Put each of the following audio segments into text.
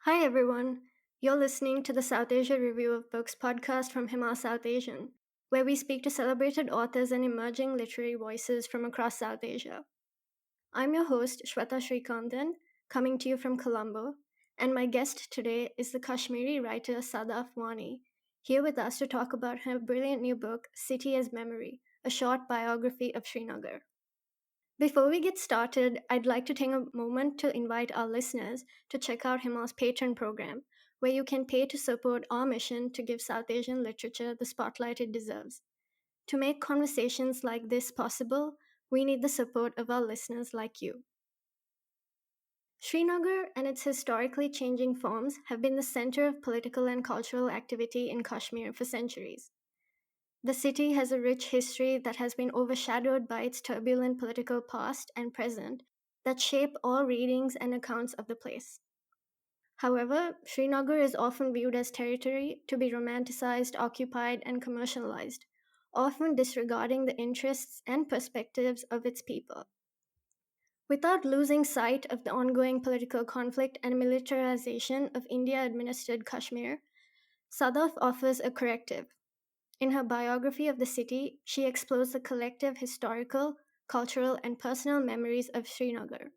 Hi everyone. You're listening to the Southasia Review of Books podcast from Himal Southasian, where we speak to celebrated authors and emerging literary voices from across South Asia. I'm your host, Shwetha Srikanthan, coming to you from Colombo, and my guest today is the Kashmiri writer Sadaf Wani, here with us to talk about her brilliant new book, City as Memory, a short biography of Srinagar. Before we get started, I'd like to take a moment to invite our listeners to check out Himal's Patron program, where you can pay to support our mission to give South Asian literature the spotlight it deserves. To make conversations like this possible, we need the support of our listeners like you. Srinagar and its historically changing forms have been the center of political and cultural activity in Kashmir for centuries. The city has a rich history that has been overshadowed by its turbulent political past and present that shape all readings and accounts of the place. However, Srinagar is often viewed as territory to be romanticized, occupied, and commercialized, often disregarding the interests and perspectives of its people. Without losing sight of the ongoing political conflict and militarization of India-administered Kashmir, Sadaf offers a corrective. In her biography of the city, she explores the collective historical, cultural, and personal memories of Srinagar.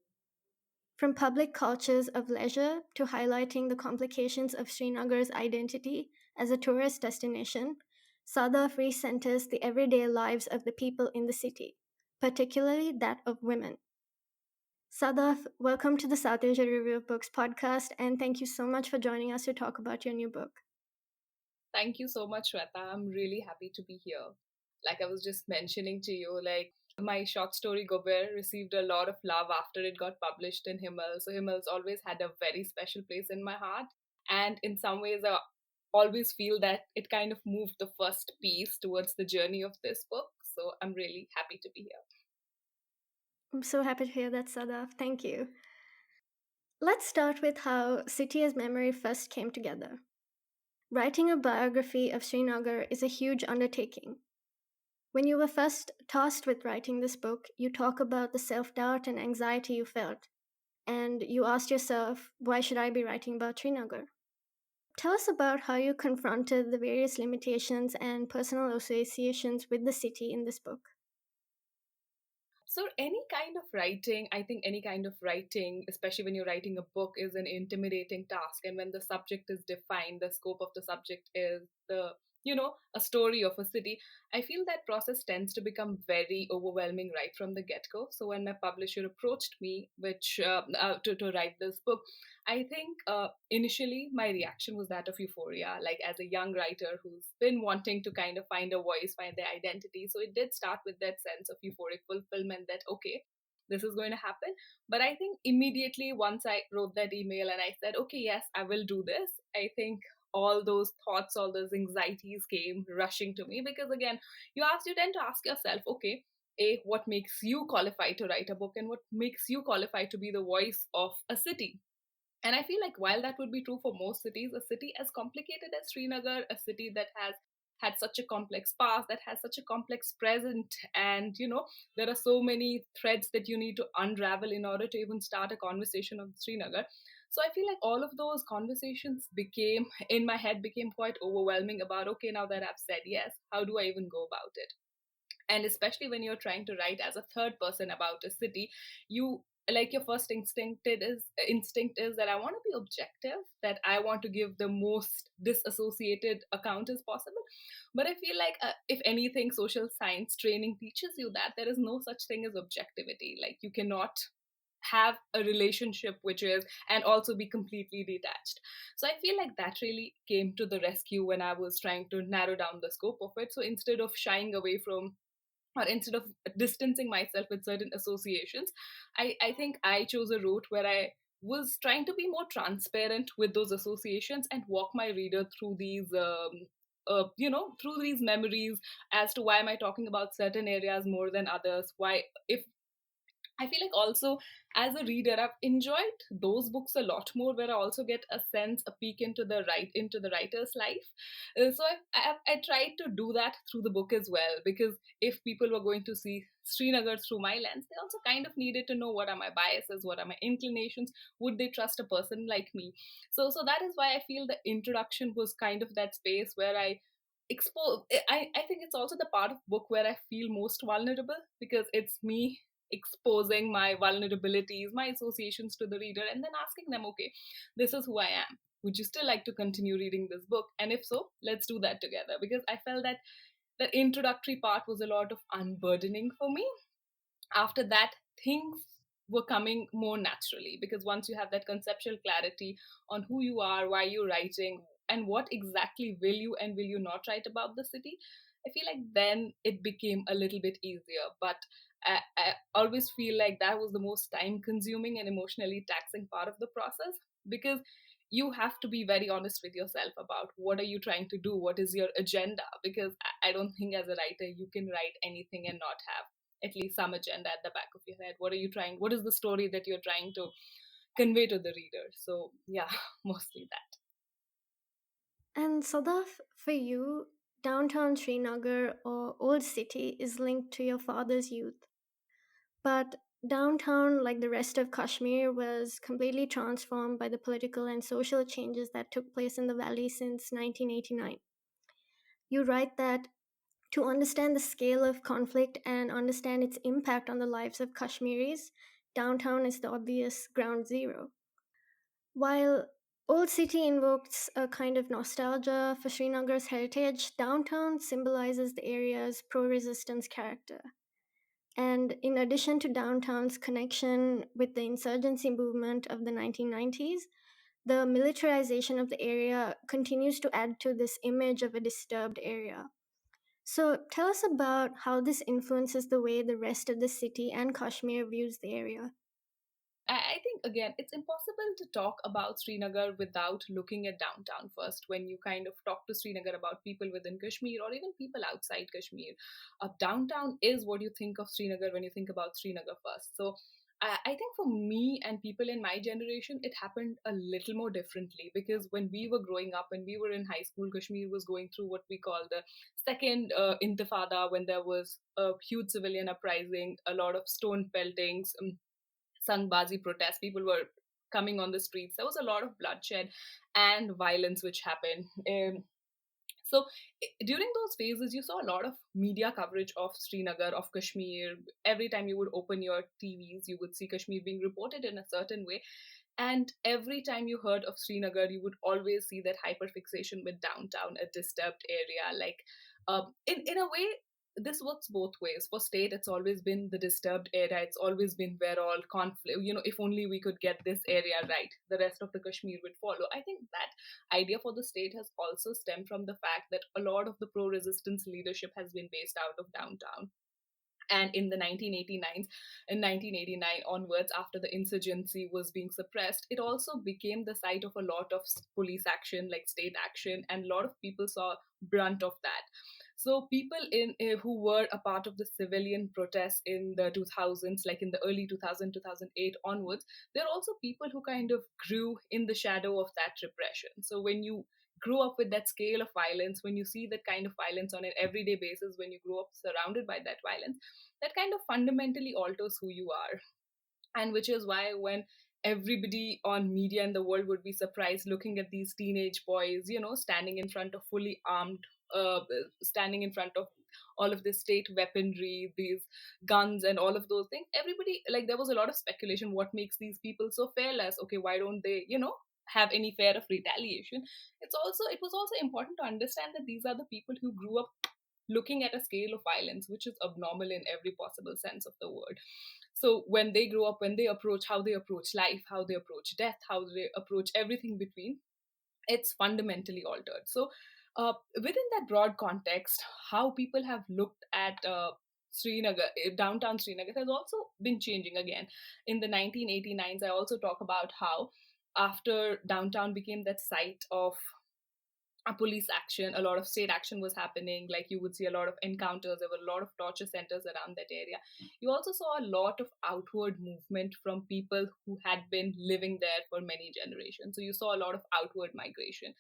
From public cultures of leisure to highlighting the complications of Srinagar's identity as a tourist destination, Sadaf recenters the everyday lives of the people in the city, particularly that of women. Sadaf, welcome to the South Asia Review of Books podcast, and thank you so much for joining us to talk about your new book. Thank you so much, Shweta. I'm really happy to be here. Like I was just mentioning to you, my short story Gober received a lot of love after it got published in Himal. So Himal's always had a very special place in my heart. And in some ways, I always feel that it kind of moved the first piece towards the journey of this book. So I'm really happy to be here. I'm so happy to hear that, Sadaf. Thank you. Let's start with how City as Memory first came together. Writing a biography of Srinagar is a huge undertaking. When you were first tasked with writing this book, you talk about the self doubt and anxiety you felt, and you asked yourself, why should I be writing about Srinagar? Tell us about how you confronted the various limitations and personal associations with the city in this book. So, any kind of writing, I think any kind of writing, especially when you're writing a book, is an intimidating task. And when the subject is defined, the scope of the subject is a story of a city, I feel that process tends to become very overwhelming right from the get go. So, when my publisher approached me, to write this book, I think initially my reaction was that of euphoria, like as a young writer who's been wanting to kind of find a voice, find their identity. So it did start with that sense of euphoric fulfillment that, okay, this is going to happen. But I think immediately once I wrote that email and I said, okay, yes, I will do this, I think all those thoughts, all those anxieties came rushing to me because, again, you tend to ask yourself, okay, what makes you qualified to write a book and what makes you qualified to be the voice of a city? And I feel like while that would be true for most cities, a city as complicated as Srinagar, a city that has had such a complex past, that has such a complex present, and there are so many threads that you need to unravel in order to even start a conversation on Srinagar. So I feel like all of those conversations in my head became quite overwhelming about, okay, now that I've said yes, how do I even go about it? And especially when you're trying to write as a third person about a city, you like your first instinct is that I want to be objective, that I want to give the most disassociated account as possible. But I feel like, if anything, social science training teaches you that there is no such thing as objectivity. Like, you cannot have a relationship which is and also be completely detached. So I feel like that really came to the rescue when I was trying to narrow down the scope of it. So instead of shying away from, or instead of distancing myself with certain associations, I think I chose a route where I was trying to be more transparent with those associations and walk my reader through through these memories as to why am I talking about certain areas more than others, why, if I feel like also as a reader, I've enjoyed those books a lot more, where I also get a sense, a peek into the writer's life. So I tried to do that through the book as well, because if people were going to see Srinagar through my lens, they also kind of needed to know what are my biases, what are my inclinations, would they trust a person like me. So that is why I feel the introduction was kind of that space where I expose. I think it's also the part of book where I feel most vulnerable, because it's me exposing my vulnerabilities, my associations to the reader, and then asking them, okay, this is who I am. Would you still like to continue reading this book? And if so, let's do that together. Because I felt that the introductory part was a lot of unburdening for me. After that, things were coming more naturally, because once you have that conceptual clarity on who you are, why you're writing, and what exactly will you and will you not write about the city, I feel like then it became a little bit easier. But I always feel like that was the most time consuming and emotionally taxing part of the process, because you have to be very honest with yourself about what are you trying to do, what is your agenda. Because I don't think as a writer you can write anything and not have at least some agenda at the back of your head. What are you trying, what is the story that you're trying to convey to the reader? So yeah, mostly that. And Sadaf, for you, downtown Srinagar or Old City is linked to your father's youth. But downtown, like the rest of Kashmir, was completely transformed by the political and social changes that took place in the valley since 1989. You write that to understand the scale of conflict and understand its impact on the lives of Kashmiris, downtown is the obvious ground zero. While Old City invokes a kind of nostalgia for Srinagar's heritage, downtown symbolizes the area's pro resistance character. And in addition to downtown's connection with the insurgency movement of the 1990s, the militarization of the area continues to add to this image of a disturbed area. So tell us about how this influences the way the rest of the city and Kashmir views the area. I think again, it's impossible to talk about Srinagar without looking at downtown first. When you kind of talk to Srinagar about people within Kashmir or even people outside Kashmir, downtown is what you think of Srinagar when you think about Srinagar first. So I think for me and people in my generation, it happened a little more differently, because when we were growing up, when we were in high school, Kashmir was going through what we call the second intifada, when there was a huge civilian uprising, a lot of stone peltings, Sangbazi protests. People were coming on the streets. There was a lot of bloodshed and violence which happened. During those phases, you saw a lot of media coverage of Srinagar, of Kashmir. Every time you would open your TVs, you would see Kashmir being reported in a certain way. And every time you heard of Srinagar, you would always see that hyperfixation with downtown, a disturbed area. Like, in a way, this works both ways. For state, it's always been the disturbed area. It's always been where all conflict. If only we could get this area right, the rest of the Kashmir would follow. I think that idea for the state has also stemmed from the fact that a lot of the pro-resistance leadership has been based out of downtown. And in the 1989s, in 1989 onwards, after the insurgency was being suppressed, it also became the site of a lot of police action, like state action, and a lot of people saw brunt of that. So people in who were a part of the civilian protests in the 2000s, like in the early 2008 onwards, there are also people who kind of grew in the shadow of that repression. So when you grew up with that scale of violence, when you see that kind of violence on an everyday basis, when you grow up surrounded by that violence, that kind of fundamentally alters who you are. And which is why when everybody on media in the world would be surprised looking at these teenage boys, standing in front of fully armed, uh, standing in front of all of this state weaponry, these guns and all of those things, everybody, like, there was a lot of speculation, what makes these people so fearless? Okay, why don't they have any fear of retaliation? It was also important to understand that these are the people who grew up looking at a scale of violence which is abnormal in every possible sense of the word. So when they grow up, when they approach, how they approach life, how they approach death, how they approach everything between, it's fundamentally altered. So within that broad context, how people have looked at Srinagar, downtown Srinagar, has also been changing again. In the 1989s, I also talk about how after downtown became that site of a police action, a lot of state action was happening. Like you would see a lot of encounters, there were a lot of torture centers around that area. You also saw a lot of outward movement from people who had been living there for many generations. So you saw a lot of outward migration.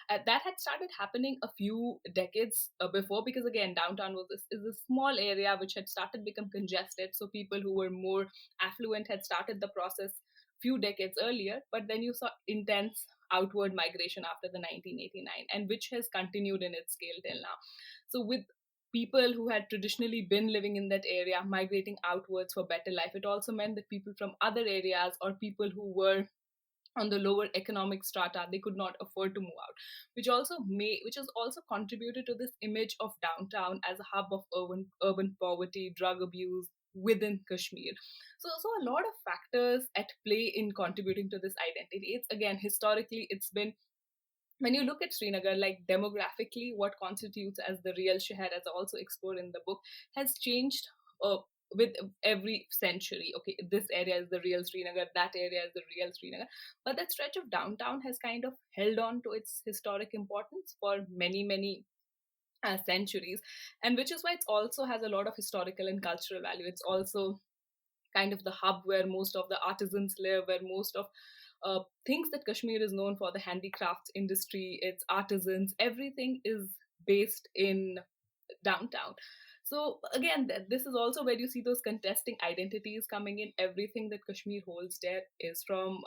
That had started happening a few decades before, because again, downtown is a small area which had started become congested. So people who were more affluent had started the process few decades earlier, but then you saw intense outward migration after the 1989, and which has continued in its scale till now. So with people who had traditionally been living in that area migrating outwards for better life, it also meant that people from other areas, or people who were on the lower economic strata, they could not afford to move out, which has also contributed to this image of downtown as a hub of urban poverty, drug abuse within Kashmir. So a lot of factors at play in contributing to this identity. It's again, historically, it's been, when you look at Srinagar, like demographically, what constitutes as the real Shahar, as I also explore in the book, has changed with every century. Okay, this area is the real Srinagar, that area is the real Srinagar. But that stretch of downtown has kind of held on to its historic importance for many, many centuries. And which is why it also has a lot of historical and cultural value. It's also kind of the hub where most of the artisans live, where most of things that Kashmir is known for, the handicrafts industry, its artisans, everything is based in downtown. So again, this is also where you see those contesting identities coming in. Everything that Kashmir holds dear is from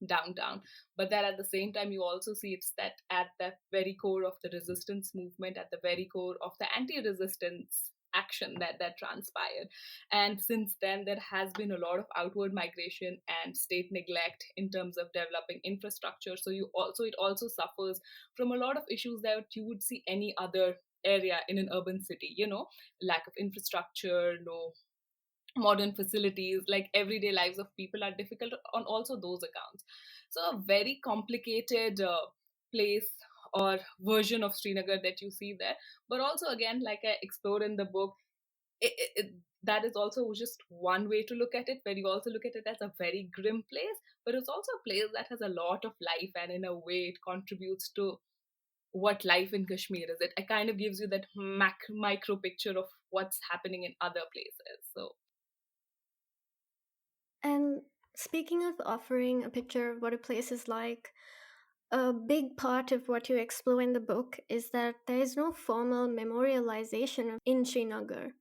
downtown, but that at the same time you also see it's that at the very core of the resistance movement, at the very core of the anti-resistance action that transpired. And since then there has been a lot of outward migration and state neglect in terms of developing infrastructure. So it also suffers from a lot of issues that you would see any other area in an urban city, lack of infrastructure, no modern facilities, like everyday lives of people are difficult on also those accounts. So a very complicated place or version of Srinagar that you see there. But also again, like I explore in the book, that is also just one way to look at it, where you also look at it as a very grim place, but it's also a place that has a lot of life, and in a way it contributes to what life in Kashmir is. It kind of gives you that micro picture of what's happening in other places. So And speaking of offering a picture of what a place is like, a big part of what you explore in the book is that there is no formal memorialization in Srinagar.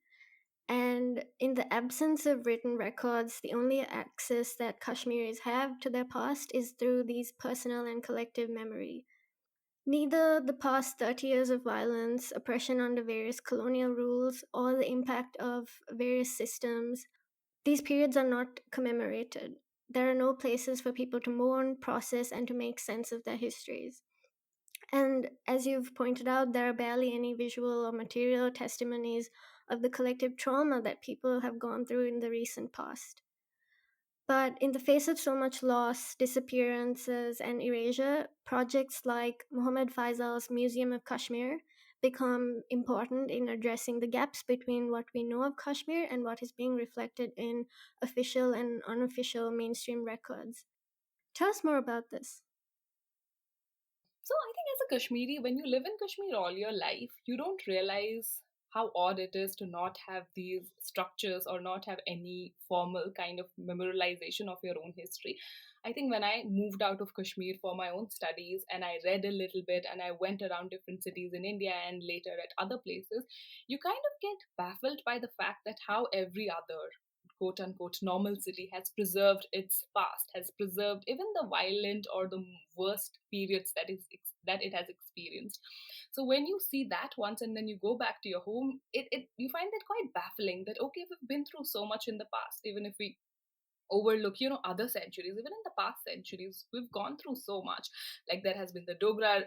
And in the absence of written records, the only access that Kashmiris have to their past is through these personal and collective memory. Neither the past 30 years of violence, oppression under various colonial rules, or the impact of various systems, these periods are not commemorated. There are no places for people to mourn, process, and to make sense of their histories. And as you've pointed out, there are barely any visual or material testimonies of the collective trauma that people have gone through in the recent past. But in the face of so much loss, disappearances, and erasure, projects like Muhammad Faisal's Museum of Kashmir become important in addressing the gaps between what we know of Kashmir and what is being reflected in official and unofficial mainstream records. Tell us more about this. So I think as a Kashmiri, when you live in Kashmir all your life, you don't realize how odd it is to not have these structures or not have any formal kind of memorialization of your own history. I think when I moved out of Kashmir for my own studies and I read a little bit and I went around different cities in India and later at other places, you kind of get baffled by the fact that how every other quote unquote normal city has preserved its past, has preserved even the violent or the worst periods that it has experienced. So when you see that once and then you go back to your home, it you find that quite baffling, that okay, we've been through so much in the past, even if we overlook other centuries, even in the past centuries we've gone through so much. Like there has been the Dogra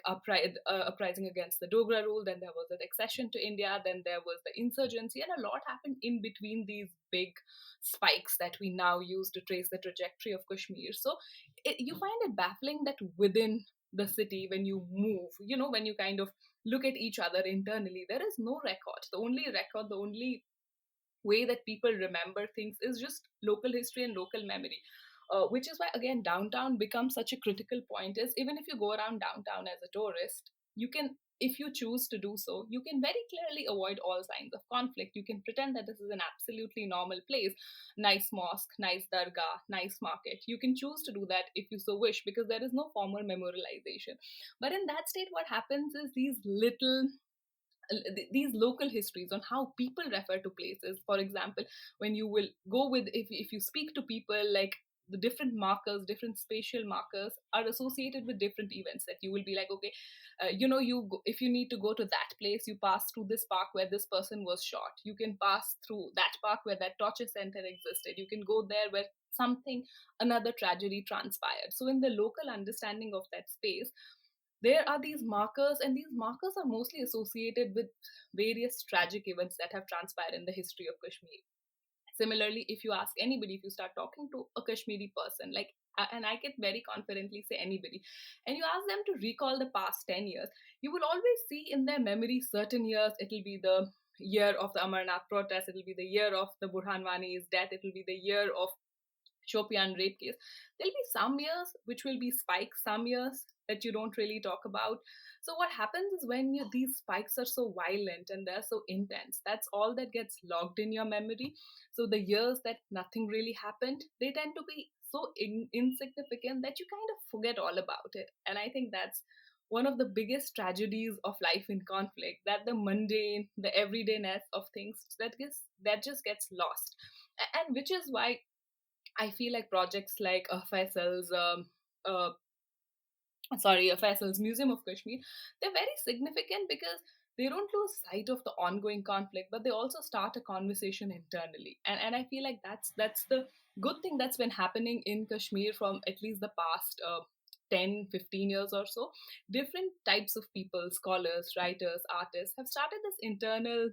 uprising against the Dogra rule, then there was the accession to India, then there was the insurgency, and a lot happened in between these big spikes that we now use to trace the trajectory of Kashmir. So you find it baffling that within the city, when you move, when you kind of look at each other internally, there is no record. The only way that people remember things is just local history and local memory. which is why again downtown becomes such a critical point. Is even if you go around downtown as a tourist, you can, if you choose to do so, you can very clearly avoid all signs of conflict. You can pretend that this is an absolutely normal place, nice mosque, nice dargah, nice market. You can choose to do that if you so wish, because there is no formal memorialization. But in that state, what happens is these local histories on how people refer to places. For example, when you will go with, if you speak to people, like the different markers, different spatial markers are associated with different events, that you will be like, okay, if you need to go to that place, you pass through this park where this person was shot, you can pass through that park where that torture center existed, you can go there where something, another tragedy transpired. So in the local understanding of that space, there are these markers, and these markers are mostly associated with various tragic events that have transpired in the history of Kashmir. Similarly, if you ask anybody, if you start talking to a Kashmiri person, like, and I can very confidently say anybody, and you ask them to recall the past 10 years, you will always see in their memory certain years. It'll be the year of the Amarnath protest, it'll be the year of the Burhan Wani's death, it'll be the year of Shopian rape case. There'll be some years which will be spikes, some years that you don't really talk about. So what happens is when these spikes are so violent and they're so intense, that's all that gets logged in your memory. So the years that nothing really happened, they tend to be so insignificant that you kind of forget all about it. And I think that's one of the biggest tragedies of life in conflict, that the mundane, the everydayness of things that just gets lost. And which is why I feel like projects like uh, Faisal's Museum of Kashmir, they're very significant because they don't lose sight of the ongoing conflict, but they also start a conversation internally. And I feel like that's the good thing that's been happening in Kashmir from at least the past 10, 15 years or so. Different types of people, scholars, writers, artists, have started this internal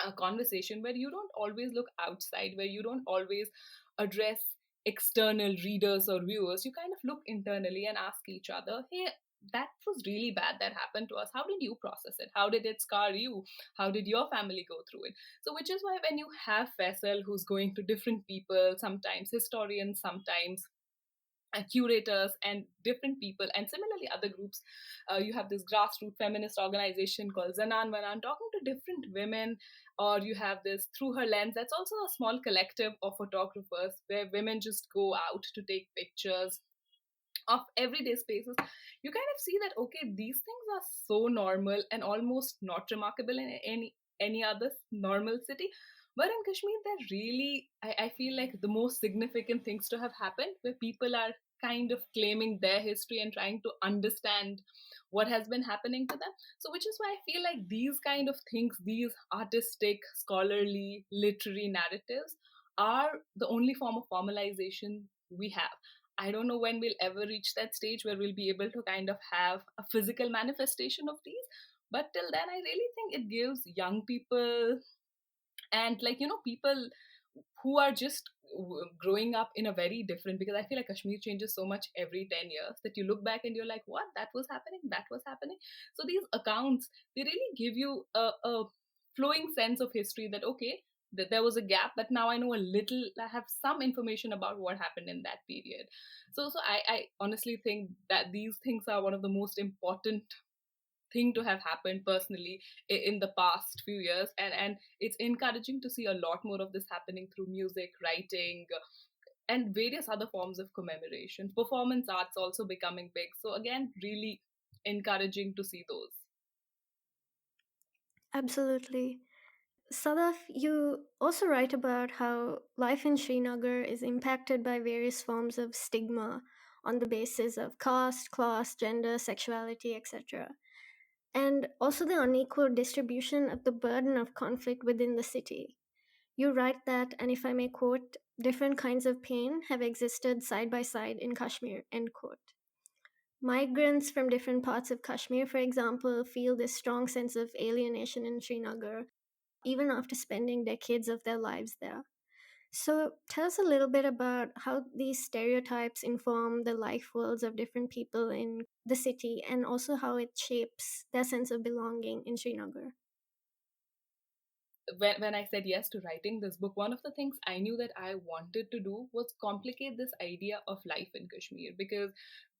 a conversation where you don't always look outside, where you don't always address external readers or viewers. You kind of look internally and ask each other, hey, that was really bad that happened to us. How did you process it? How did it scar you? How did your family go through it? So, which is why when you have Faisal who's going to different people, sometimes historians, sometimes curators and different people, and similarly other groups, you have this grassroots feminist organization called Zanan Vanan talking to different women, or you have this Through Her Lens, that's also a small collective of photographers where women just go out to take pictures of everyday spaces. You kind of see that, okay, these things are so normal and almost not remarkable in any other normal city, but in Kashmir they're really, I feel like the most significant things to have happened, where people are kind of claiming their history and trying to understand what has been happening to them. So which is why I feel like these kind of things, these artistic, scholarly, literary narratives are the only form of formalization we have. I don't know when we'll ever reach that stage where we'll be able to kind of have a physical manifestation of these. But till then, I really think it gives young people and, like, people who are just growing up in a very different, because I feel like Kashmir changes so much every 10 years that you look back and you're like, what, that was happening, that was happening. So these accounts, they really give you a flowing sense of history, that okay, that there was a gap, but now I know a little, I have some information about what happened in that period. So I honestly think that these things are one of the most important thing to have happened personally in the past few years, and it's encouraging to see a lot more of this happening through music, writing, and various other forms of commemoration. Performance arts also becoming big, so again, really encouraging to see those. Absolutely. Sadaf, you also write about how life in Srinagar is impacted by various forms of stigma on the basis of caste, class, gender, sexuality, etc. And also the unequal distribution of the burden of conflict within the city. You write that, and if I may quote, different kinds of pain have existed side by side in Kashmir, end quote. Migrants from different parts of Kashmir, for example, feel this strong sense of alienation in Srinagar, even after spending decades of their lives there. So, tell us a little bit about how these stereotypes inform the life worlds of different people in the city, and also how it shapes their sense of belonging in Srinagar. when I said yes to writing this book, one of the things I knew that I wanted to do was complicate this idea of life in Kashmir, because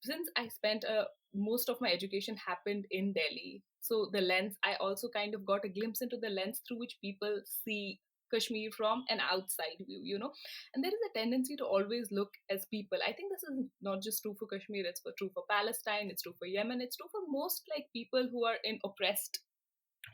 since I spent most of my education happened in Delhi, so the lens, I also kind of got a glimpse into the lens through which people see Kashmir from an outside view, and there is a tendency to always look as people. I think this is not just true for Kashmir; it's true for Palestine, it's true for Yemen, it's true for most like people who are in oppressed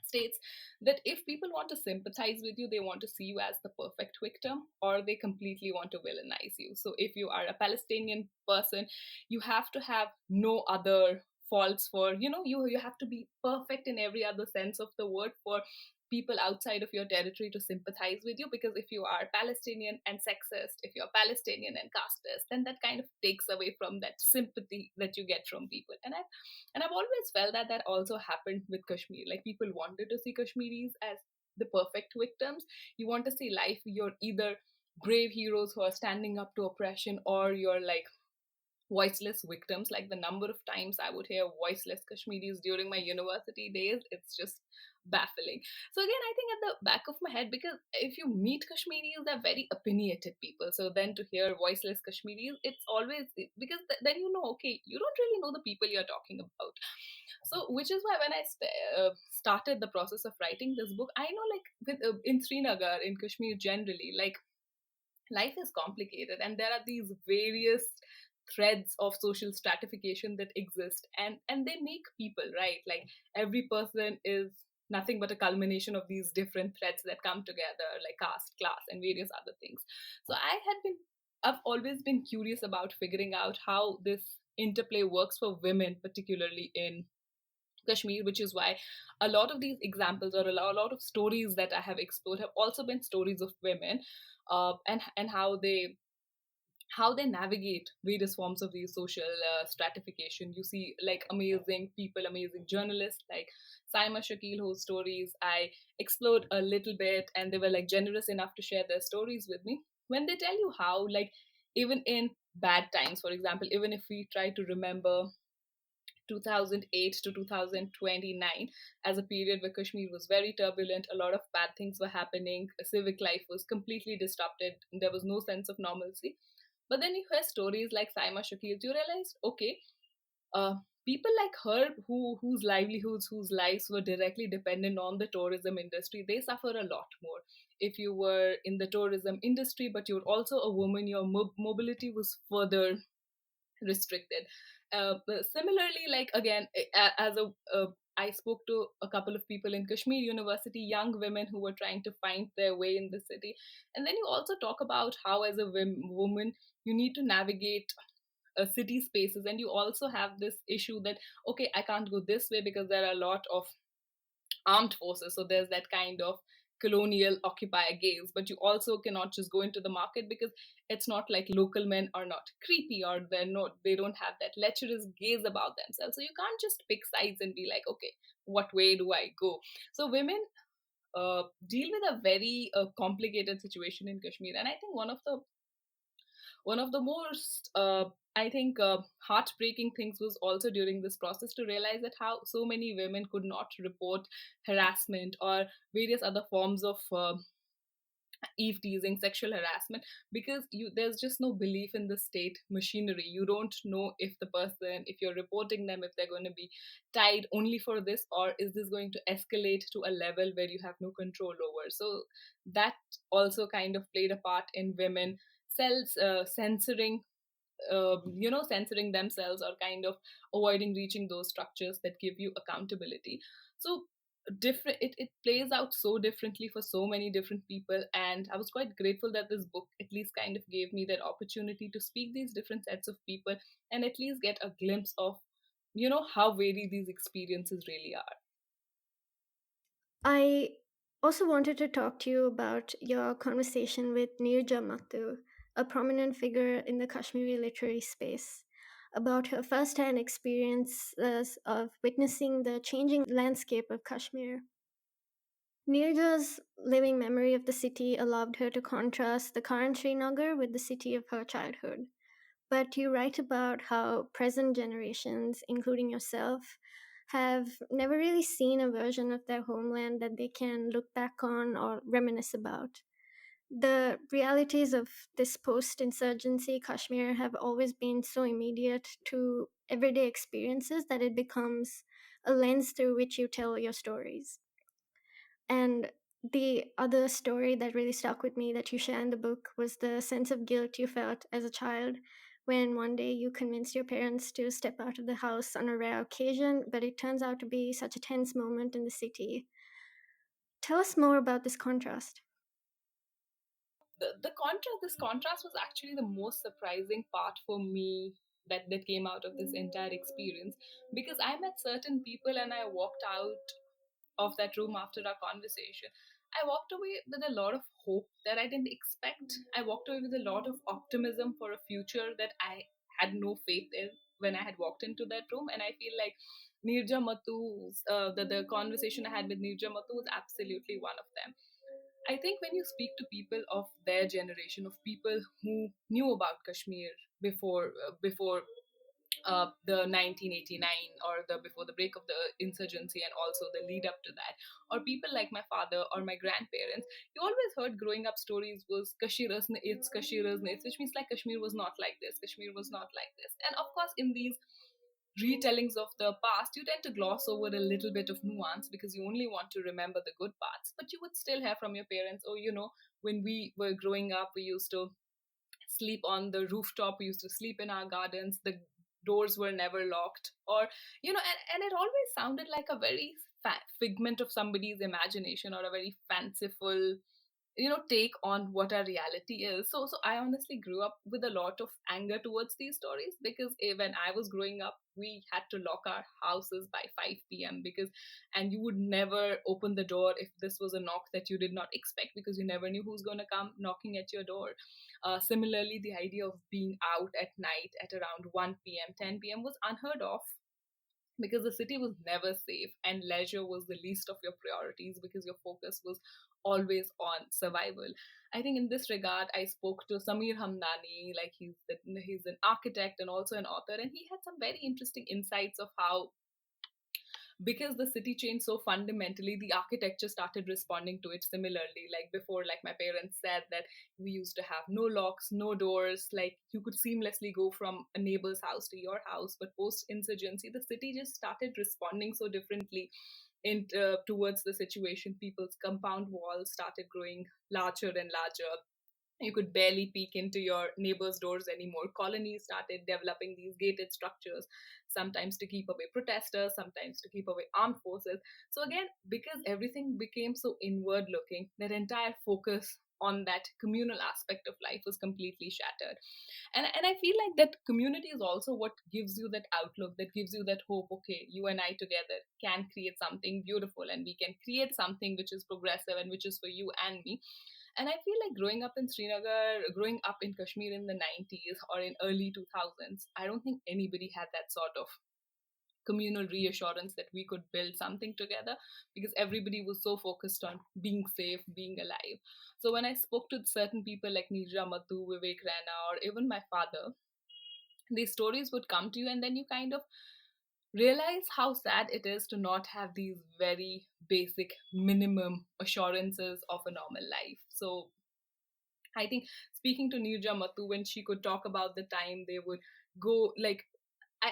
states, that if people want to sympathize with you, they want to see you as the perfect victim, or they completely want to villainize you. So if you are a Palestinian person, you have to have no other faults for, you have to be perfect in every other sense of the word for people outside of your territory to sympathize with you. Because if you are Palestinian and sexist, if you're Palestinian and casteist, then that kind of takes away from that sympathy that you get from people. And I've always felt that that also happened with Kashmir. Like, people wanted to see Kashmiris as the perfect victims. You want to see life, you're either brave heroes who are standing up to oppression, or you're like voiceless victims. Like, the number of times I would hear voiceless Kashmiris during my university days, it's just baffling. So again, I think at the back of my head, because if you meet Kashmiris, they're very opinionated people. So then to hear voiceless Kashmiris, it's always because then okay, you don't really know the people you're talking about. So which is why when I started the process of writing this book, I know, like, in Srinagar, in Kashmir generally, like, life is complicated, and there are these various threads of social stratification that exist, and they make people, right? Like, every person is nothing but a culmination of these different threads that come together, like caste, class, and various other things. So I've always been curious about figuring out how this interplay works for women, particularly in Kashmir, which is why a lot of these examples, or a lot of stories that I have explored, have also been stories of women, and how they navigate various forms of these social stratification. You see, like, amazing people, amazing journalists like Saima Shakil, whose stories I explored a little bit, and they were like generous enough to share their stories with me. When they tell you how, like, even in bad times, for example, even if we try to remember 2008 to 2029 as a period where Kashmir was very turbulent. A lot of bad things were happening. Civic life was completely disrupted. There was no sense of normalcy. But then you hear stories like Saima Shakil, you realize, okay, uh, people like her, whose livelihoods, whose lives were directly dependent on the tourism industry, they suffer a lot more. If you were in the tourism industry, but you're also a woman, your mobility was further restricted. But similarly, like, again, as I spoke to a couple of people in Kashmir University, young women who were trying to find their way in the city. And then you also talk about how, as a woman, you need to navigate city spaces, and you also have this issue that, okay, I can't go this way because there are a lot of armed forces. So there's that kind of colonial occupier gaze, but you also cannot just go into the market because it's not like local men are not creepy, or they don't have that lecherous gaze about themselves. So you can't just pick sides and be like, okay, what way do I go? So women deal with a very complicated situation in Kashmir. And I think one of the most I think heartbreaking things was also during this process to realize that how so many women could not report harassment or various other forms of eve teasing, sexual harassment, because there's just no belief in the state machinery. You don't know if the person, if you're reporting them, if they're going to be tied only for this, or is this going to escalate to a level where you have no control over. So that also kind of played a part in women censoring, censoring themselves, or kind of avoiding reaching those structures that give you accountability. So different, it plays out so differently for so many different people, and I was quite grateful that this book at least kind of gave me that opportunity to speak these different sets of people, and at least get a glimpse of how varied these experiences really are. I also wanted to talk to you about your conversation with Nirja Mattu, a prominent figure in the Kashmiri literary space, about her first-hand experiences of witnessing the changing landscape of Kashmir. Nirja's living memory of the city allowed her to contrast the current Srinagar with the city of her childhood. But you write about how present generations, including yourself, have never really seen a version of their homeland that they can look back on or reminisce about. The realities of this post insurgency Kashmir have always been so immediate to everyday experiences that it becomes a lens through which you tell your stories. And the other story that really stuck with me that you share in the book was the sense of guilt you felt as a child when one day you convinced your parents to step out of the house on a rare occasion, but it turns out to be such a tense moment in the city. Tell us more about this contrast. The contrast, this contrast was actually the most surprising part for me that came out of this entire experience, because I met certain people and I walked out of that room after our conversation. I walked away with a lot of hope that I didn't expect. I walked away with a lot of optimism for a future that I had no faith in when I had walked into that room. And I feel like Nirja Matu's, the conversation I had with Nirja Matu was absolutely one of them. I think when you speak to people of their generation, of people who knew about Kashmir before the 1989, or the before the break of the insurgency, and also the lead up to that, or people like my father or my grandparents, you always heard growing up stories was Kashmira's nits, which means like Kashmir was not like this, Kashmir was not like this. And of course, in these retellings of the past, you tend to gloss over a little bit of nuance because you only want to remember the good parts. But you would still hear from your parents, oh, when we were growing up, we used to sleep on the rooftop, we used to sleep in our gardens, the doors were never locked, or and it always sounded like a very figment of somebody's imagination, or a very fanciful take on what our reality is. So I honestly grew up with a lot of anger towards these stories, because when I was growing up, we had to lock our houses by 5 p.m. because, and you would never open the door if this was a knock that you did not expect, because you never knew who's going to come knocking at your door. Similarly, the idea of being out at night at around 1 p.m., 10 p.m. was unheard of, because the city was never safe and leisure was the least of your priorities, because your focus was always on survival. I think in this regard, I spoke to Samir Hamdani, like he's an architect and also an author, and he had some very interesting insights of how, because the city changed so fundamentally, the architecture started responding to it similarly. Like before, like my parents said, that we used to have no locks, no doors, like you could seamlessly go from a neighbor's house to your house. But post insurgency, the city just started responding so differently towards the situation. People's compound walls started growing larger and larger. You could barely peek into your neighbors' doors anymore. Colonies started developing these gated structures, sometimes to keep away protesters, sometimes to keep away armed forces. So, again, because everything became so inward looking, their entire focus on that communal aspect of life was completely shattered. And I feel like that community is also what gives you that outlook, that gives you that hope. Okay, you and I together can create something beautiful, and we can create something which is progressive and which is for you and me. And I feel like growing up in Srinagar, growing up in Kashmir in the 90s or in early 2000s, I don't think anybody had that sort of communal reassurance that we could build something together, because everybody was so focused on being safe, being alive. So when I spoke to certain people like Nirja Matu, Vivek Rana, or even my father, these stories would come to you, and then you kind of realize how sad it is to not have these very basic minimum assurances of a normal life. So I think, speaking to Nirja Matu, when she could talk about the time they would go, like,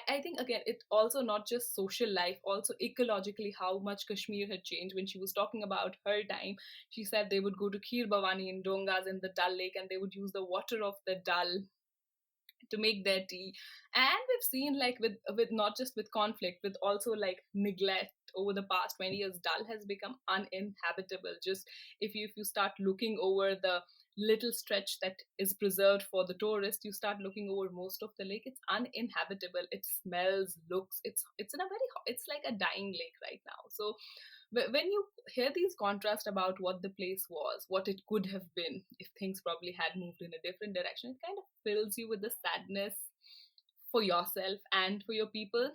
I think again, it also not just social life, also ecologically, how much Kashmir had changed. When she was talking about her time, she said they would go to Kheer Bhavani in Dongas in the Dal Lake, and they would use the water of the Dal to make their tea. And we've seen, like, with not just with conflict, with also like neglect, over the past 20 years, Dal has become uninhabitable. Just if you start looking over the little stretch that is preserved for the tourist, you start looking over most of the lake, it's uninhabitable. It smells, looks, it's in a very it's like a dying lake right now. So when you hear these contrasts about what the place was, what it could have been if things probably had moved in a different direction, it kind of fills you with the sadness for yourself and for your people,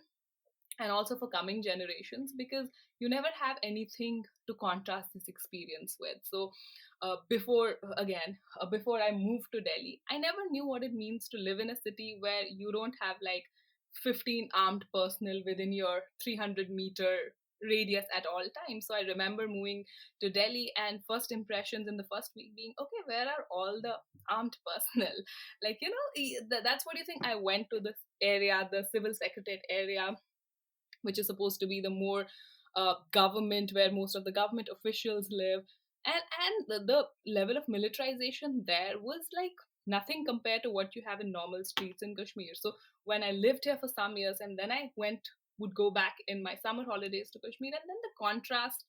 and also for coming generations, because you never have anything to contrast this experience with. So before I moved to Delhi, I never knew what it means to live in a city where you don't have like 15 armed personnel within your 300-meter radius at all times. So I remember moving to Delhi, and first impressions in the first week being, okay, where are all the armed personnel? Like, that's what you think. I went to this area, the civil secretariat area, which is supposed to be the more government, where most of the government officials live, and the level of militarization there was like nothing compared to what you have in normal streets in Kashmir. So when I lived here for some years, and then I would go back in my summer holidays to Kashmir, and then the contrast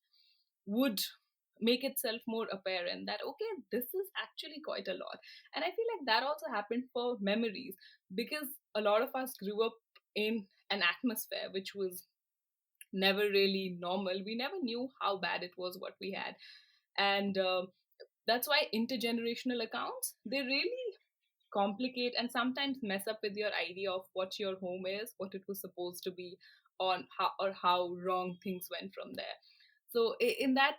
would make itself more apparent that, okay, this is actually quite a lot. And I feel like that also happened for memories, because a lot of us grew up in an atmosphere which was never really normal. We never knew how bad it was what we had. And that's why intergenerational accounts, they really complicate and sometimes mess up with your idea of what your home is, what it was supposed to be, on how wrong things went from there. So in that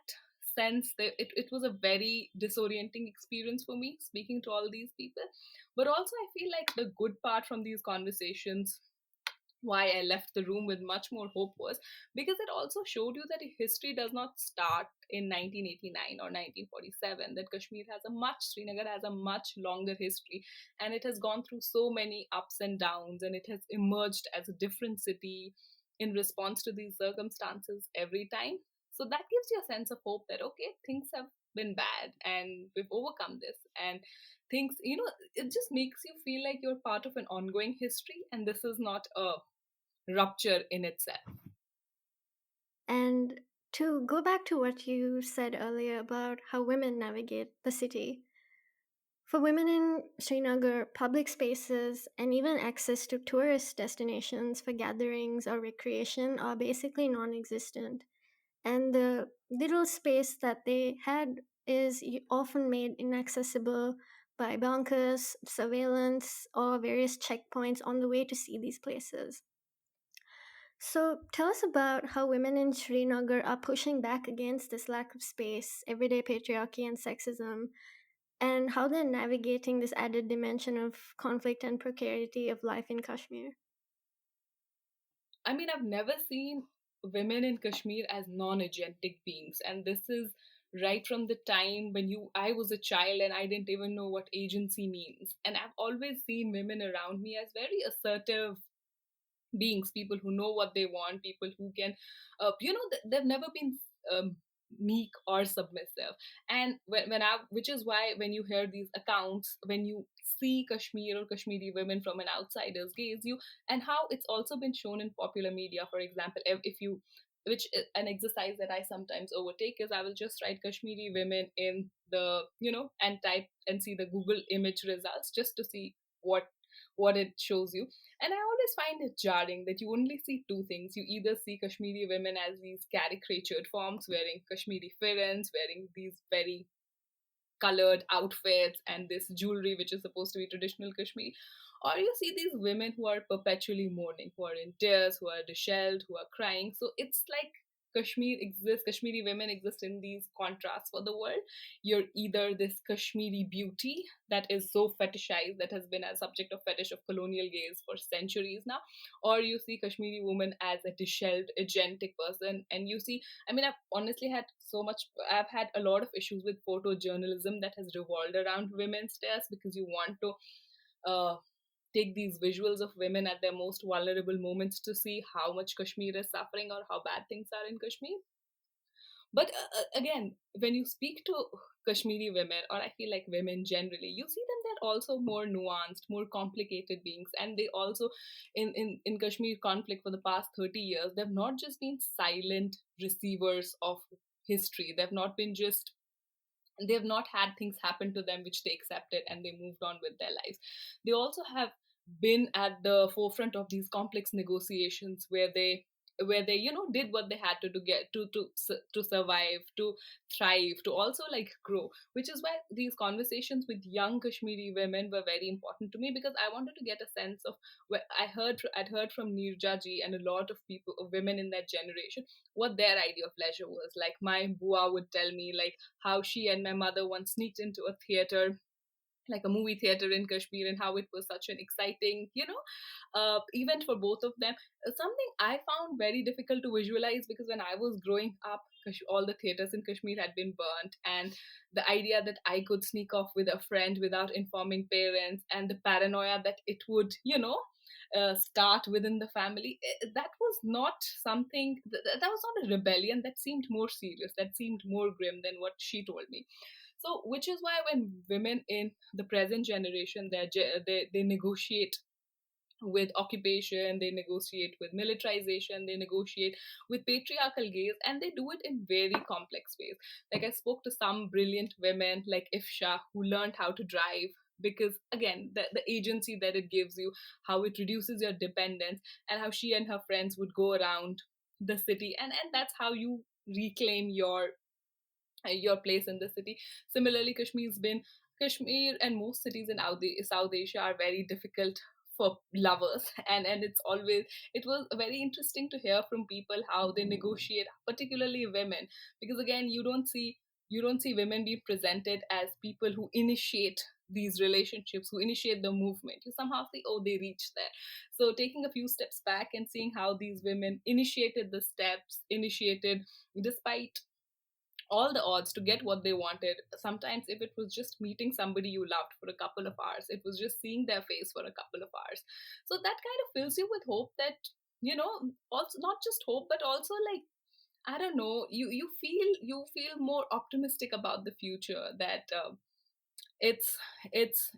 sense, it was a very disorienting experience for me speaking to all these people. But also I feel like the good part from these conversations, why I left the room with much more hope, was because it also showed you that history does not start in 1989 or 1947, that Srinagar has a much longer history, and it has gone through so many ups and downs, and it has emerged as a different city in response to these circumstances every time. So that gives you a sense of hope that, okay, things have been bad and we've overcome this, and things, it just makes you feel like you're part of an ongoing history, and this is not a rupture in itself. And to go back to what you said earlier about how women navigate the city, for women in Srinagar, public spaces and even access to tourist destinations for gatherings or recreation are basically non existent. And the little space that they had is often made inaccessible by bunkers, surveillance, or various checkpoints on the way to see these places. So, tell us about how women in Srinagar are pushing back against this lack of space, everyday patriarchy, and sexism, and how they're navigating this added dimension of conflict and precarity of life in Kashmir. I mean, I've never seen women in Kashmir as non-agentic beings, and this is right from the time when you I was a child and I didn't even know what agency means. And I've always seen women around me as very assertive beings, people who know what they want, people who can, they've never been um, meek or submissive. And which is why when you hear these accounts, when you see Kashmir or Kashmiri women from an outsider's gaze, and how it's also been shown in popular media, for example, if you, which an exercise that I sometimes overtake is, I will just write Kashmiri women in the, and type and see the Google image results just to see what it shows you. And I always find it jarring that you only see two things. You either see Kashmiri women as these caricatured forms, wearing Kashmiri firans, wearing these very colored outfits and this jewelry which is supposed to be traditional Kashmiri, or you see these women who are perpetually mourning, who are in tears, who are disheveled, who are crying. So it's like Kashmiri women exist in these contrasts for the world. You're either this Kashmiri beauty that is so fetishized, that has been a subject of fetish of colonial gaze for centuries now, or you see Kashmiri woman as a disheveled, agentic person. And you see, I mean, I've had a lot of issues with photojournalism that has revolved around women's tears, because you want to uh, take these visuals of women at their most vulnerable moments to see how much Kashmir is suffering or how bad things are in Kashmir. But again, when you speak to Kashmiri women, or I feel like women generally, you see them, they're also more nuanced, more complicated beings. And they also, in Kashmir conflict for the past 30 years, they've not just been silent receivers of history. They've not had things happen to them which they accepted and they moved on with their lives. They also have been at the forefront of these complex negotiations where they did what they had to get to survive, to thrive, to also like grow, which is why these conversations with young Kashmiri women were very important to me, because I wanted to get a sense of where I'd heard from Nirja ji and a lot of people, of women in that generation, what their idea of leisure was. Like my bua would tell me like how she and my mother once sneaked into a theater like a movie theater in Kashmir, and how it was such an exciting, event for both of them. Something I found very difficult to visualize, because when I was growing up, all the theaters in Kashmir had been burnt, and the idea that I could sneak off with a friend without informing parents, and the paranoia that it would, start within the family, that was not something, that was not a rebellion. That seemed more serious, that seemed more grim than what she told me. So, which is why when women in the present generation, they negotiate with occupation, they negotiate with militarization, they negotiate with patriarchal gaze, and they do it in very complex ways. Like, I spoke to some brilliant women like Ifsha, who learned how to drive, because again, the agency that it gives you, how it reduces your dependence, and how she and her friends would go around the city, and that's how you reclaim your place in the city. Similarly, Kashmir and most cities in South Asia are very difficult for lovers, and it was very interesting to hear from people how they negotiate, particularly women, because again, you don't see women being presented as people who initiate these relationships, who initiate the movement. You somehow see, oh, they reached there. So taking a few steps back and seeing how these women initiated the steps, initiated despite all the odds to get what they wanted. Sometimes, if it was just meeting somebody you loved for a couple of hours, it was just seeing their face for a couple of hours. So that kind of fills you with hope that, also not just hope, but also, like, I don't know, you feel more optimistic about the future, that it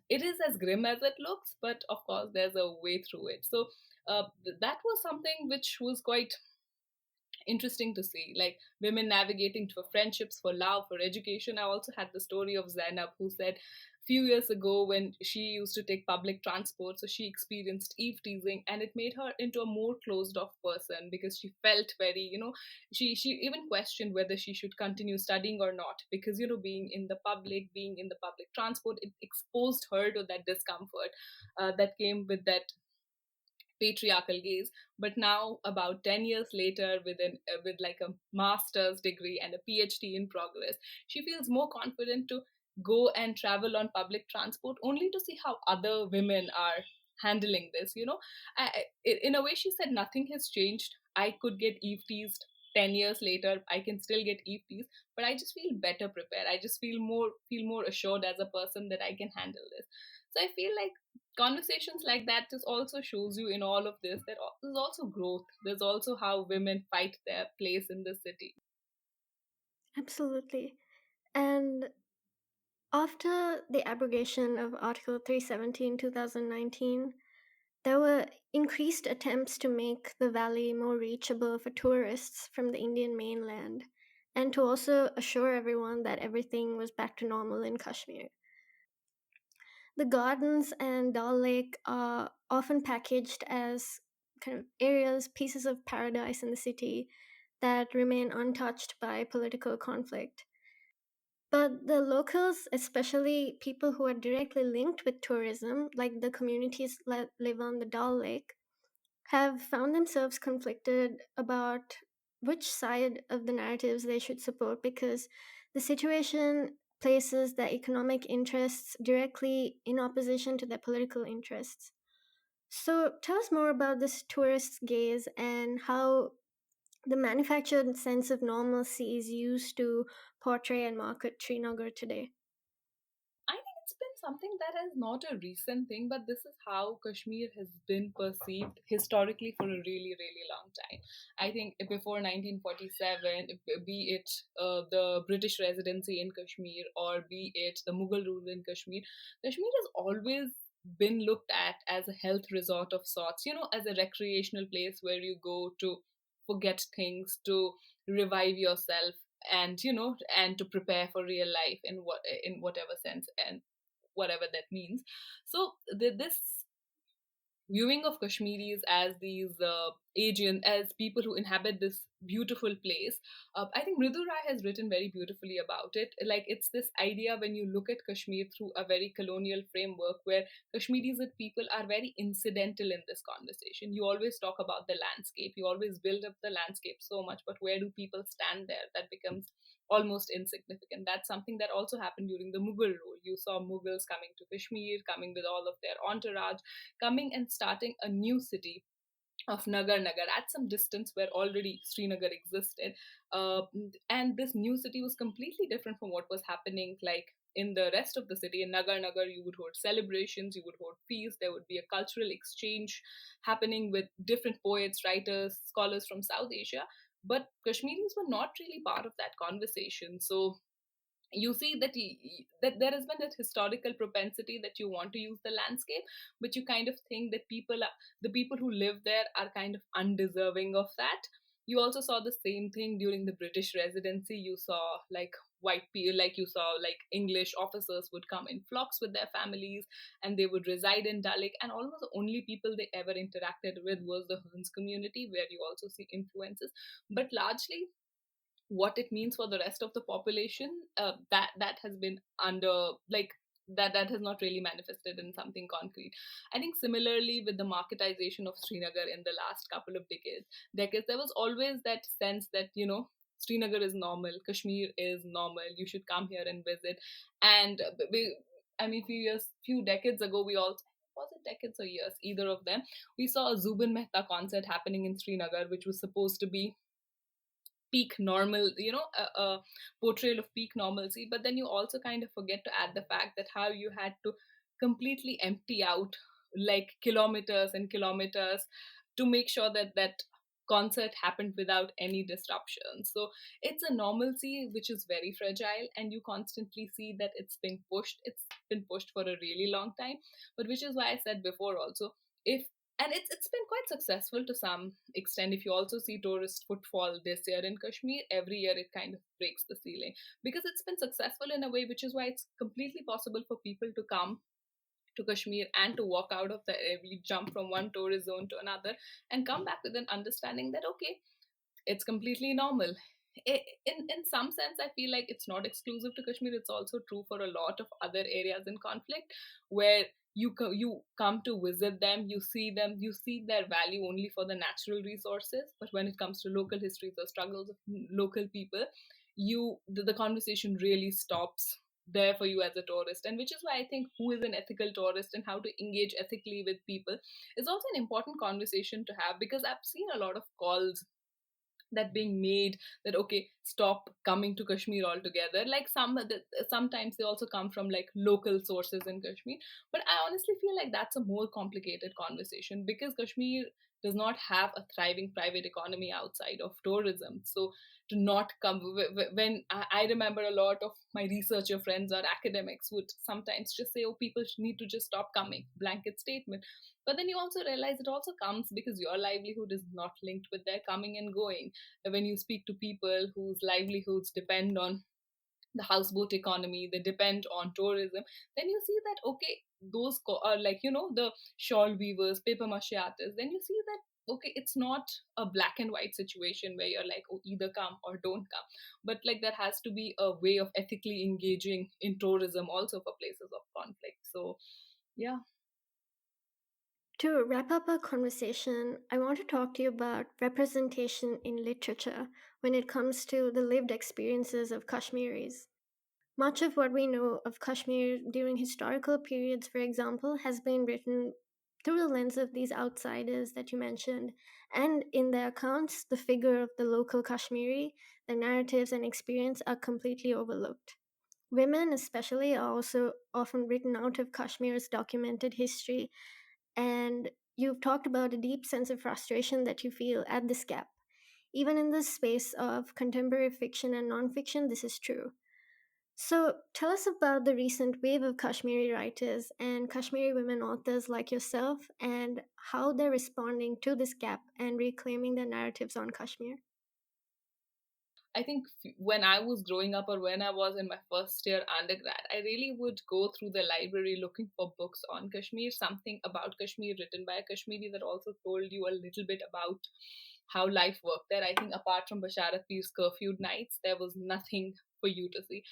is as grim as it looks, but of course there's a way through it. So that was something which was quite interesting to see, like women navigating for friendships, for love, for education. I also had the story of Zainab, who said few years ago, when she used to take public transport, so she experienced eve teasing, and it made her into a more closed off person, because she felt very, she even questioned whether she should continue studying or not, because being in the public transport, it exposed her to that discomfort that came with that patriarchal gaze. But now, about 10 years later, with like a master's degree and a PhD in progress, she feels more confident to go and travel on public transport, only to see how other women are handling this. In a way, she said nothing has changed. I could get eve teased 10 years later, I can still get eve teased, but I just feel better prepared. I just feel more assured as a person that I can handle this. So I feel like conversations like that just also shows you, in all of this, that there's also growth. There's also how women fight their place in the city. Absolutely. And after the abrogation of Article 370 in 2019, there were increased attempts to make the valley more reachable for tourists from the Indian mainland, and to also assure everyone that everything was back to normal in Kashmir. The gardens and Dal Lake are often packaged as kind of areas, pieces of paradise in the city that remain untouched by political conflict. But the locals, especially people who are directly linked with tourism, like the communities that live on the Dal Lake, have found themselves conflicted about which side of the narratives they should support, because the situation places their economic interests directly in opposition to their political interests. So, tell us more about this tourist gaze and how the manufactured sense of normalcy is used to portray and market Srinagar today. I think it's been something that is not a recent thing, but this is how Kashmir has been perceived historically for a really, really long time. I think before 1947, be it the British residency in Kashmir, or be it the Mughal rule in Kashmir, Kashmir has always been looked at as a health resort of sorts, as a recreational place where you go to forget things, to revive yourself, and to prepare for real life, in whatever sense and whatever that means. So this viewing of Kashmiris as these Asian, as people who inhabit this beautiful place. I think Mridu Rai has written very beautifully about it. Like, it's this idea when you look at Kashmir through a very colonial framework where Kashmiris and people are very incidental in this conversation. You always talk about the landscape, you always build up the landscape so much, but where do people stand there? That becomes almost insignificant. That's something that also happened during the Mughal rule. You saw Mughals coming to Kashmir, coming with all of their entourage, coming and starting a new city of Nagar at some distance where already Srinagar existed. Uh, and this new city was completely different from what was happening like in the rest of the city. In Nagar, you would hold celebrations, you would hold feasts, there would be a cultural exchange happening with different poets, writers, scholars from South Asia. But Kashmiris were not really part of that conversation. So you see that that there has been that historical propensity that you want to use the landscape, but you kind of think that the people who live there are kind of undeserving of that. You also saw the same thing during the British residency. You saw like white people, like you saw like English officers would come in flocks with their families, and they would reside in Dalek, and almost the only people they ever interacted with was the Huns community, where you also see influences. But largely what it means for the rest of the population, that has been under like that has not really manifested in something concrete. I think similarly with the marketization of Srinagar in the last couple of decades, there was always that sense that, Srinagar is normal, Kashmir is normal, you should come here and visit. And I mean, few decades ago, we all, was it decades or years, either of them, we saw a Zubin Mehta concert happening in Srinagar, which was supposed to be peak normal, a portrayal of peak normalcy. But then you also kind of forget to add the fact that how you had to completely empty out like kilometers and kilometers to make sure that that concert happened without any disruption. So it's a normalcy which is very fragile, and you constantly see that it's been pushed for a really long time. But which is why I said before also, if and it's been quite successful to some extent. If you also see tourist footfall this year in Kashmir, every year it kind of breaks the ceiling because it's been successful in a way, which is why it's completely possible for people to come to Kashmir and to walk out of the we jump from one tourist zone to another and come back with an understanding that okay, it's completely normal. In some sense, I feel like it's not exclusive to Kashmir. It's also true for a lot of other areas in conflict where you come to visit them, you see their value only for the natural resources. But when it comes to local histories or struggles of local people, the conversation really stops there for you as a tourist. And which is why I think who is an ethical tourist and how to engage ethically with people is also an important conversation to have, because I've seen a lot of calls that being made that okay, stop coming to Kashmir altogether. Like sometimes they also come from like local sources in Kashmir, but I honestly feel like that's a more complicated conversation because Kashmir does not have a thriving private economy outside of tourism. So to not come when I remember a lot of my researcher friends or academics would sometimes just say, oh, people need to just stop coming, blanket statement. But then you also realize it also comes because your livelihood is not linked with their coming and going. When you speak to people whose livelihoods depend on the houseboat economy, they depend on tourism, then you see that okay, those are like, the shawl weavers, paper mache artists, then you see that okay, it's not a black and white situation where you're like, oh, either come or don't come, but like there has to be a way of ethically engaging in tourism also for places of conflict. So yeah. To wrap up our conversation, I want to talk to you about representation in literature when it comes to the lived experiences of Kashmiris. Much of what we know of Kashmir during historical periods, for example, has been written through the lens of these outsiders that you mentioned, and in their accounts, the figure of the local Kashmiri, their narratives and experience are completely overlooked. Women, especially, are also often written out of Kashmir's documented history, and you've talked about a deep sense of frustration that you feel at this gap. Even in the space of contemporary fiction and nonfiction, this is true. So, tell us about the recent wave of Kashmiri writers and Kashmiri women authors like yourself and how they're responding to this gap and reclaiming their narratives on Kashmir. I think when I was growing up or when I was in my first year undergrad, I really would go through the library looking for books on Kashmir, something about Kashmir written by a Kashmiri that also told you a little bit about how life worked there. I think apart from Basharat Peer's curfewed nights, there was nothing for you to see.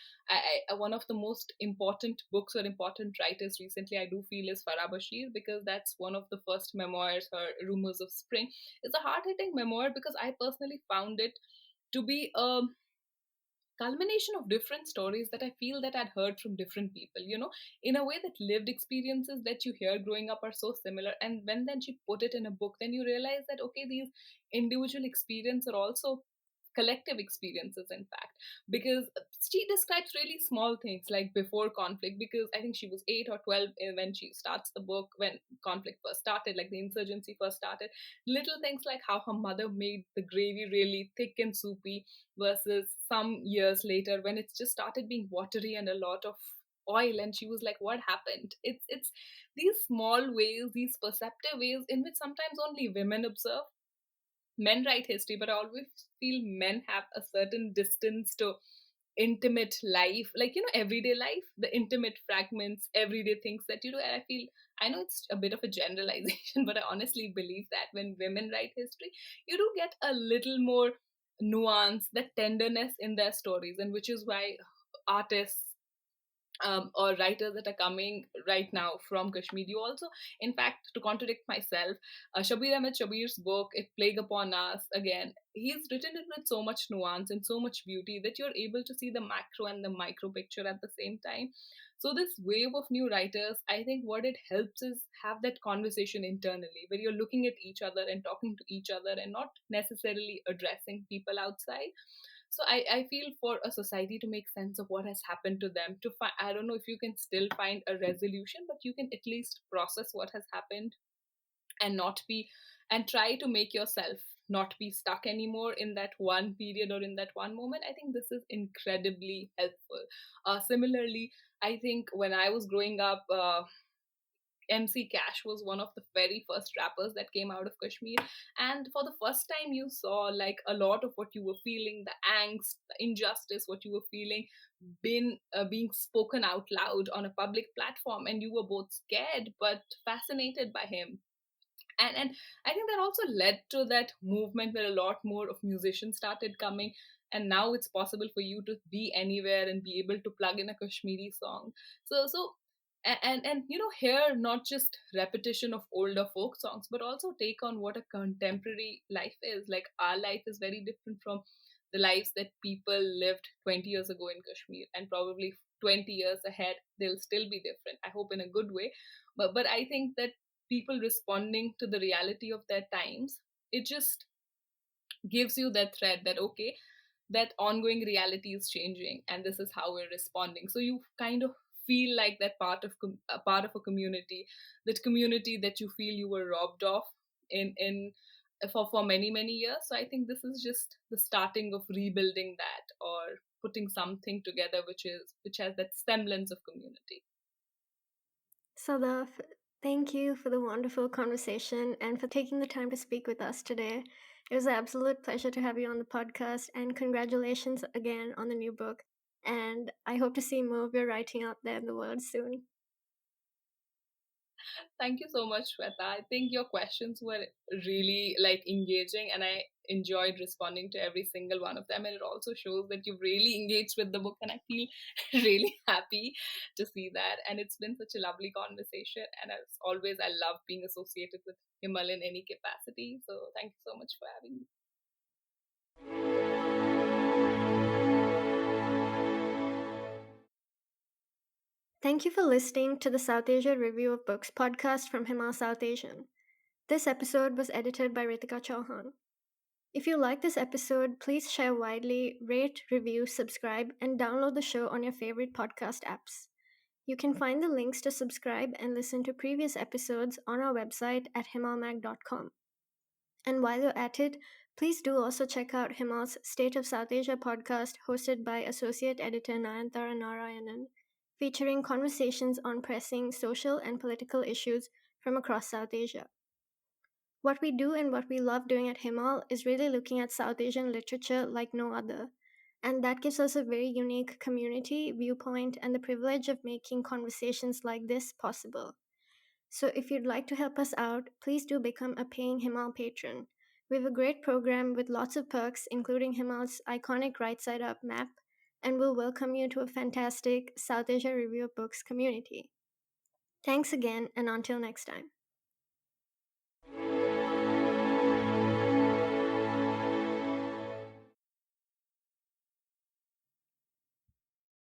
One of the most important books or important writers recently, I do feel, is Farah Bashir, because that's one of the first memoirs, her Rumors of Spring. It's a hard hitting memoir because I personally found it to be a culmination of different stories that I feel that I'd heard from different people, in a way that lived experiences that you hear growing up are so similar. And when then she put it in a book, then you realize that, okay, these individual experiences are also collective experiences, in fact, because she describes really small things like before conflict, because I think she was 8 or 12 when she starts the book, when conflict first started, like the insurgency first started. Little things like how her mother made the gravy really thick and soupy, versus some years later when it's just started being watery and a lot of oil, and she was like, what happened? It's these small ways, these perceptive ways in which sometimes only women observe. Men write history, but I always feel men have a certain distance to intimate life, like, everyday life, the intimate fragments, everyday things that you do. And I feel, I know it's a bit of a generalization, but I honestly believe that when women write history, you do get a little more nuance, that tenderness in their stories, and which is why artists, or writers that are coming right now from Kashmir. You also, in fact, to contradict myself, Shabir Ahmed Shabir's book, It Plague Upon Us, again, he's written it with so much nuance and so much beauty that you're able to see the macro and the micro picture at the same time. So, this wave of new writers, I think what it helps is have that conversation internally where you're looking at each other and talking to each other and not necessarily addressing people outside. So I feel for a society to make sense of what has happened to them, to find, I don't know if you can still find a resolution, but you can at least process what has happened and not be, and try to make yourself not be stuck anymore in that one period or in that one moment. I think this is incredibly helpful. Similarly, I think when I was growing up, MC Cash was one of the very first rappers that came out of Kashmir. And for the first time, you saw like a lot of what you were feeling, the angst, the injustice, what you were feeling, being spoken out loud on a public platform. And you were both scared but fascinated by him. And I think that also led to that movement where a lot more of musicians started coming, and now it's possible for you to be anywhere and be able to plug in a Kashmiri song. So hear not just repetition of older folk songs, but also take on what a contemporary life is. Like, our life is very different from the lives that people lived 20 years ago in Kashmir, and probably 20 years ahead they'll still be different, I hope in a good way. But I think that people responding to the reality of their times, it just gives you that thread that, okay, that ongoing reality is changing and this is how we're responding. So you kind of feel like that a part of a community, that community that you feel you were robbed of in for many many years. So I think this is just the starting of rebuilding that, or putting something together which has that semblance of community. Sadaf, thank you for the wonderful conversation and for taking the time to speak with us today. It was an absolute pleasure to have you on the podcast, and congratulations again on the new book. And I hope to see more of your writing out there in the world soon. Thank you so much, Shweta. I think your questions were really like engaging, and I enjoyed responding to every single one of them. And it also shows that you've really engaged with the book, and I feel really happy to see that. And it's been such a lovely conversation. And as always, I love being associated with Himal in any capacity. So thank you so much for having me. Thank you for listening to the Southasia Review of Books podcast from Himal Southasian. This episode was edited by Ritika Chauhan. If you like this episode, please share widely, rate, review, subscribe, and download the show on your favorite podcast apps. You can find the links to subscribe and listen to previous episodes on our website at himalmag.com. And while you're at it, please do also check out Himal's State of South Asia podcast hosted by Associate Editor Nayantara Narayanan, featuring conversations on pressing social and political issues from across South Asia. What we do and what we love doing at Himal is really looking at South Asian literature like no other. And that gives us a very unique community viewpoint and the privilege of making conversations like this possible. So if you'd like to help us out, please do become a paying Himal patron. We have a great program with lots of perks, including Himal's iconic right side up map, and we'll welcome you to a fantastic South Asia Review of Books community. Thanks again, and until next time.